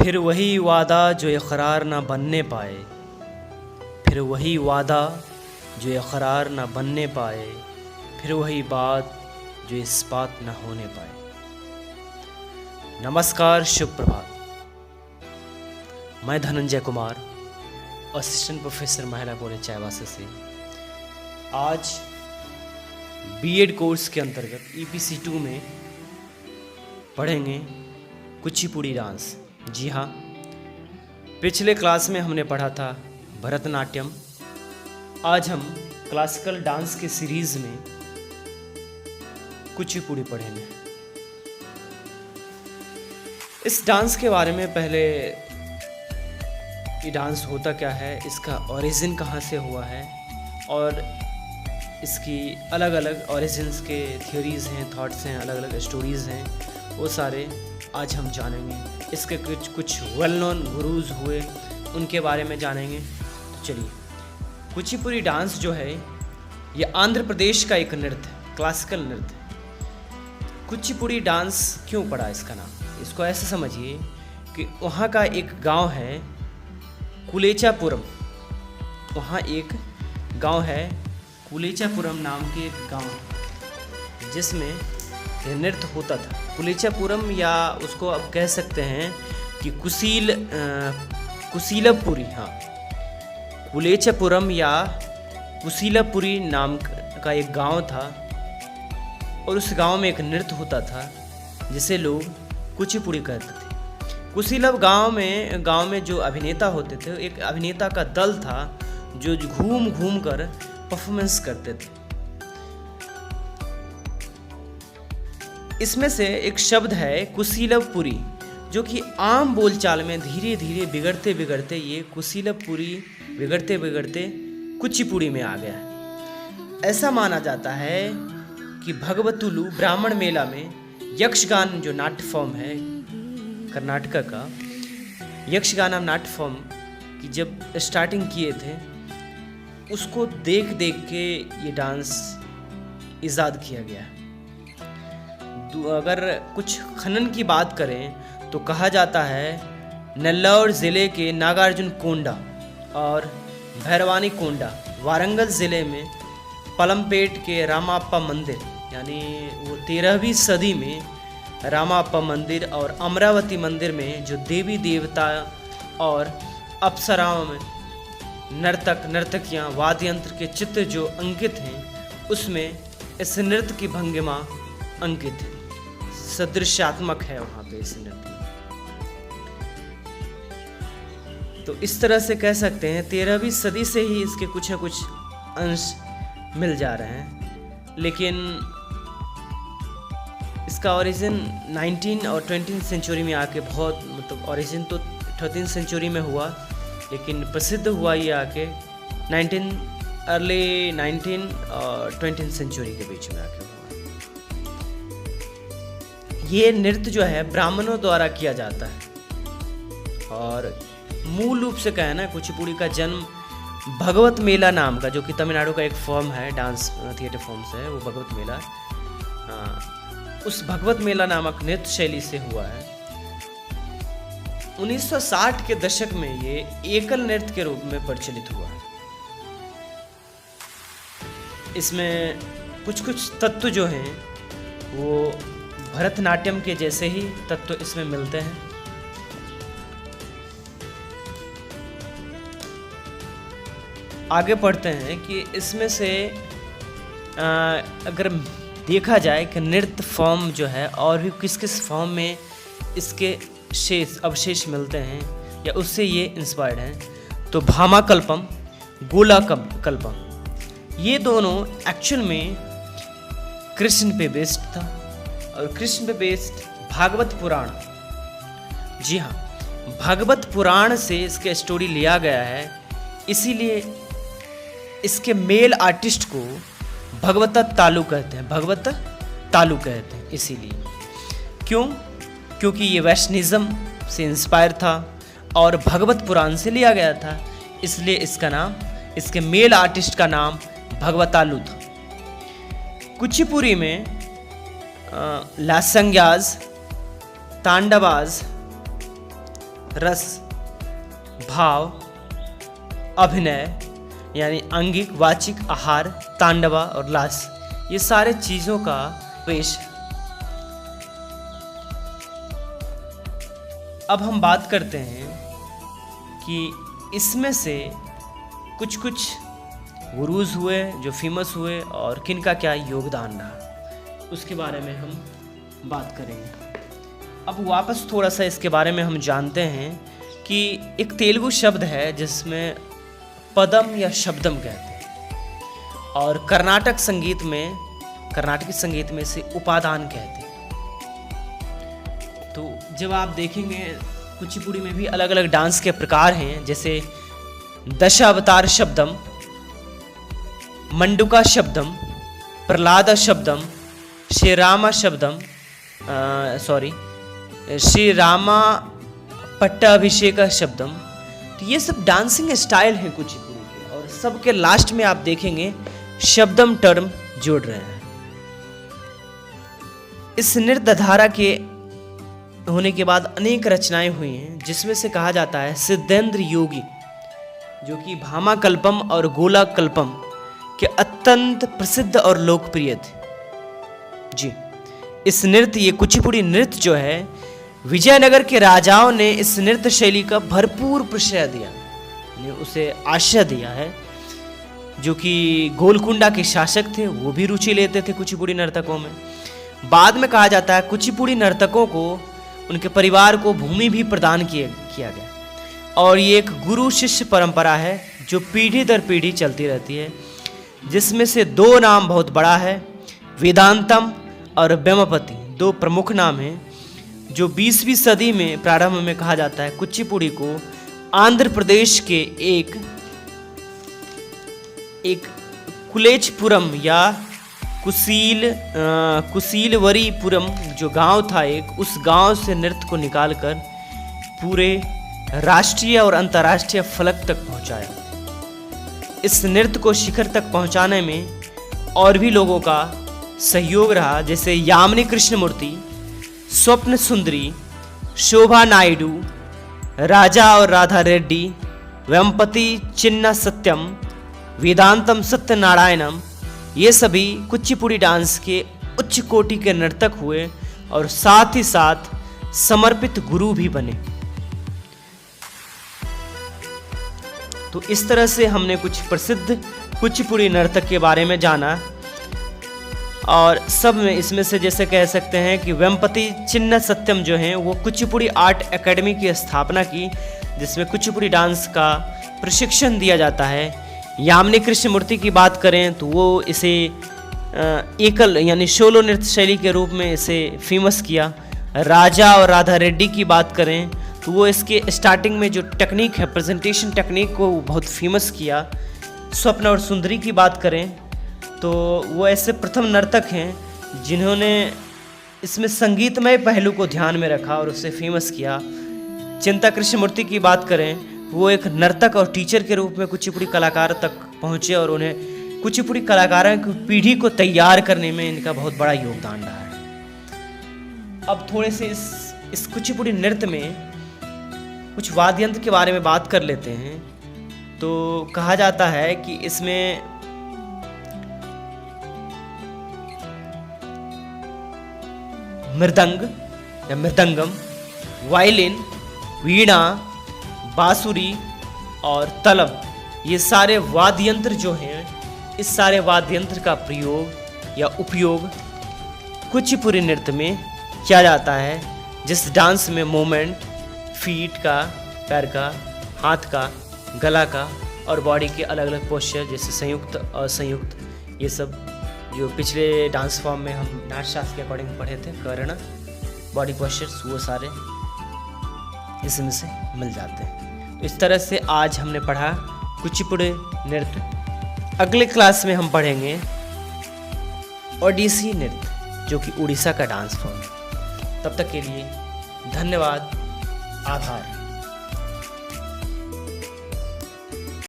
फिर वही वादा जो इकरार ना बनने पाए, फिर वही वादा जो इकरार ना बनने पाए, फिर वही बात जो इस बात ना होने पाए। नमस्कार, शुभ प्रभात। मैं धनंजय कुमार, असिस्टेंट प्रोफेसर महिला कॉलेज चाईबासा से आज बीएड कोर्स के अंतर्गत EPC 2 में पढ़ेंगे कुचिपुड़ी डांस। जी हाँ, पिछले क्लास में हमने पढ़ा था भरतनाट्यम। आज हम क्लासिकल डांस के सीरीज में कुचिपुड़ी पढ़ेंगे। इस डांस के बारे में पहले ये डांस होता क्या है, इसका ओरिजिन कहाँ से हुआ है और इसकी अलग अलग ओरिजिन्स के थ्योरीज़ हैं, थॉट्स हैं, अलग अलग स्टोरीज़ हैं, वो सारे आज हम जानेंगे। इसके कुछ वेल नोन गुरुज हुए, उनके बारे में जानेंगे। तो चलिए, कुचिपुड़ी डांस जो है ये आंध्र प्रदेश का एक नृत्य है, क्लासिकल नृत्य है। कुचिपुड़ी डांस क्यों पड़ा इसका नाम? इसको ऐसे समझिए कि वहाँ का एक गांव है कुलेचापुरम। वहाँ एक गांव है कुलेचापुरम नाम के एक गांव जिसमें यह नृत्य होता था। कुलेचापुरम, या उसको आप कह सकते हैं कि कुशीलपुरी। हाँ, कुलेचापुरम या कुशीलपुरी नाम का एक गांव था और उस गांव में एक नृत्य होता था जिसे लोग कुचिपुड़ी कहते थे। कुशीलप गांव में जो अभिनेता होते थे, एक अभिनेता का दल था जो घूम घूम कर परफॉर्मेंस करते थे। इसमें से एक शब्द है कुशीलपुरी, जो कि आम बोलचाल में धीरे धीरे बिगड़ते बिगड़ते ये कुशीलपुरी बिगड़ते बिगड़ते कुचिपुड़ी में आ गया है। ऐसा माना जाता है कि भगवतुलु ब्राह्मण मेला में यक्षगान जो नाट्य फॉर्म है कर्नाटक का, यक्षगान नाट्य फॉर्म की जब स्टार्टिंग किए थे, उसको देख देख के ये डांस इजाद किया गया। अगर कुछ खनन की बात करें तो कहा जाता है नेल्लौर ज़िले के नागार्जुन कोंडा और भैरवानी कोंडा, वारंगल ज़िले में पलमपेट के रामाप्पा मंदिर, यानी वो 13वीं सदी में रामाप्पा मंदिर, और अमरावती मंदिर में जो देवी देवता और अप्सराओं में नर्तक नर्तकियाँ वाद्य यंत्र के चित्र जो अंकित हैं, उसमें इस नृत्य की भंगिमा अंकित है, सदृश्यात्मक है वहाँ पे इस नृत्य। तो इस तरह से कह सकते हैं 13वीं सदी से ही इसके कुछ न कुछ अंश मिल जा रहे हैं, लेकिन इसका ओरिजिन 19 और 20 सेंचुरी में आके बहुत, मतलब ओरिजिन तो 13 सेंचुरी में हुआ, लेकिन प्रसिद्ध हुआ ये आके अर्ली 19 और 20 सेंचुरी के बीच में आके हुआ। ये नृत्य जो है ब्राह्मणों द्वारा किया जाता है और मूल रूप से क्या है ना, कुचिपुड़ी का जन्म भगवत मेला नाम का, जो कि तमिलनाडु का एक फॉर्म है, डांस थिएटर फॉर्म से है वो भगवत मेला, उस भगवत मेला नामक नृत्य शैली से हुआ है। 1960 के दशक में ये एकल नृत्य के रूप में प्रचलित हुआ है। इसमें कुछ तत्व जो हैं वो भरतनाट्यम के जैसे ही तत्व इसमें मिलते हैं। आगे पढ़ते हैं कि इसमें से अगर देखा जाए कि नृत्य फॉर्म जो है और भी किस किस फॉर्म में इसके अवशेष मिलते हैं या उससे ये इंस्पायर्ड हैं, तो भामाकल्पम, गोलाकल्पम, ये दोनों एक्चुअल में कृष्ण पे बेस्ड था और कृष्ण पे बेस्ड भागवत पुराण। जी हाँ, भागवत पुराण से इसके स्टोरी लिया गया है, इसीलिए इसके मेल आर्टिस्ट को भगवत तालु कहते हैं, भगवत तालु कहते हैं। इसीलिए क्योंकि ये वैष्णिज्म से इंस्पायर था और भगवत पुराण से लिया गया था, इसलिए इसका नाम, इसके मेल आर्टिस्ट का नाम भगवतालु था। कुचिपुड़ी में लासंग्याज, तांडवाज, रस, भाव, अभिनय यानी अंगिक, वाचिक, आहार, तांडवा और लास, ये सारे चीज़ों का पेश। अब हम बात करते हैं कि इसमें से कुछ कुछ गुरुज हुए जो फेमस हुए और किन का क्या योगदान रहा, उसके बारे में हम बात करेंगे। अब वापस थोड़ा सा इसके बारे में हम जानते हैं कि एक तेलुगु शब्द है जिसमें पदम या शब्दम कहते हैं, और कर्नाटकी संगीत में इसे उपादान कहते हैं। तो जब आप देखेंगे कुचिपुड़ी में भी अलग अलग डांस के प्रकार हैं, जैसे दशावतार शब्दम, मंडुका शब्दम, प्रहलाद शब्दम, श्री रामा पट्टाभिषेक शब्दम। तो ये सब डांसिंग स्टाइल हैं कुचिपुड़ी के, और सबके लास्ट में आप देखेंगे शब्दम टर्म जोड़ रहे हैं। इस नृत्य धारा के होने के बाद अनेक रचनाएं हुई हैं, जिसमें से कहा जाता है सिद्धेंद्र योगी, जो कि भामा कल्पम और गोला कल्पम के अत्यंत प्रसिद्ध और लोकप्रिय थे जी। इस नृत्य, ये कुचिपुड़ी नृत्य जो है, विजयनगर के राजाओं ने इस नृत्य शैली का भरपूर प्रश्रय दिया, उसे आश्रय दिया है। जो कि गोलकुंडा के शासक थे, वो भी रुचि लेते थे कुचिपुड़ी नर्तकों में। बाद में कहा जाता है कुचिपुड़ी नर्तकों को, उनके परिवार को भूमि भी प्रदान किया गया, और ये एक गुरु शिष्य परंपरा है जो पीढ़ी दर पीढ़ी चलती रहती है, जिसमें से दो नाम बहुत बड़ा है, वेदांतम और ब्रह्मपति, दो प्रमुख नाम हैं, जो 20वीं सदी में प्रारंभ में कहा जाता है कुचिपुड़ी को आंध्र प्रदेश के एक कुलेचपुरम या कुशीलवरीपुरम जो गांव था एक, उस गांव से नृत्य को निकालकर पूरे राष्ट्रीय और अंतर्राष्ट्रीय फलक तक पहुंचाया। इस नृत्य को शिखर तक पहुंचाने में और भी लोगों का सहयोग रहा, जैसे यामिनी कृष्णमूर्ति, स्वप्न सुंदरी, शोभा नायडू, राजा और राधा रेड्डी, वेम्पति चिन्ना सत्यम, वेदांतम सत्यनारायणम। ये सभी कुचिपुड़ी डांस के उच्च कोटि के नर्तक हुए और साथ ही साथ समर्पित गुरु भी बने। तो इस तरह से हमने कुछ प्रसिद्ध कुचिपुड़ी नर्तक के बारे में जाना, और सब में इसमें से जैसे कह सकते हैं कि वेम्पति चिन्ना सत्यम जो हैं वो कुचिपुड़ी आर्ट एकेडमी की स्थापना की, जिसमें कुचिपुड़ी डांस का प्रशिक्षण दिया जाता है। यामिनी कृष्णमूर्ति की बात करें तो वो इसे एकल यानी सोलो नृत्य शैली के रूप में इसे फेमस किया। राजा और राधा रेड्डी की बात करें तो वो इसके स्टार्टिंग में जो टेक्निक है, प्रेजेंटेशन टेक्निक को बहुत फेमस किया। स्वप्न और सुंदरी की बात करें तो वो ऐसे प्रथम नर्तक हैं जिन्होंने इसमें संगीतमय पहलू को ध्यान में रखा और उसे फेमस किया। चिंता कृष्णमूर्ति की बात करें, वो एक नर्तक और टीचर के रूप में कुचिपुड़ी कलाकार तक पहुँचे और उन्हें कुचिपुड़ी कलाकारों की पीढ़ी को तैयार करने में इनका बहुत बड़ा योगदान रहा है। अब थोड़े से इस कुचिपुड़ी नृत्य में कुछ वाद्य यंत्र के बारे में बात कर लेते हैं। तो कहा जाता है कि इसमें मृदंग या मृदंगम, वायलिन, वीणा, बांसुरी और तलम, ये सारे वाद्य यंत्र जो हैं, इस सारे वाद्य यंत्र का प्रयोग या उपयोग कुचिपुड़ी नृत्य में किया जाता है। जिस डांस में मोमेंट फीट का, पैर का, हाथ का, गला का और बॉडी के अलग अलग पोस्चर जैसे संयुक्त और संयुक्त, ये सब जो पिछले डांस फॉर्म में हम नाट्य शास्त्र के अकॉर्डिंग पढ़े थे, कर्ण, बॉडी पोस्चर्स, वो सारे इसमें से मिल जाते हैं। तो इस तरह से आज हमने पढ़ा कुचिपुड़ी नृत्य। अगले क्लास में हम पढ़ेंगे ओडिसी नृत्य, जो कि उड़ीसा का डांस फॉर्म है। तब तक के लिए धन्यवाद, आभार।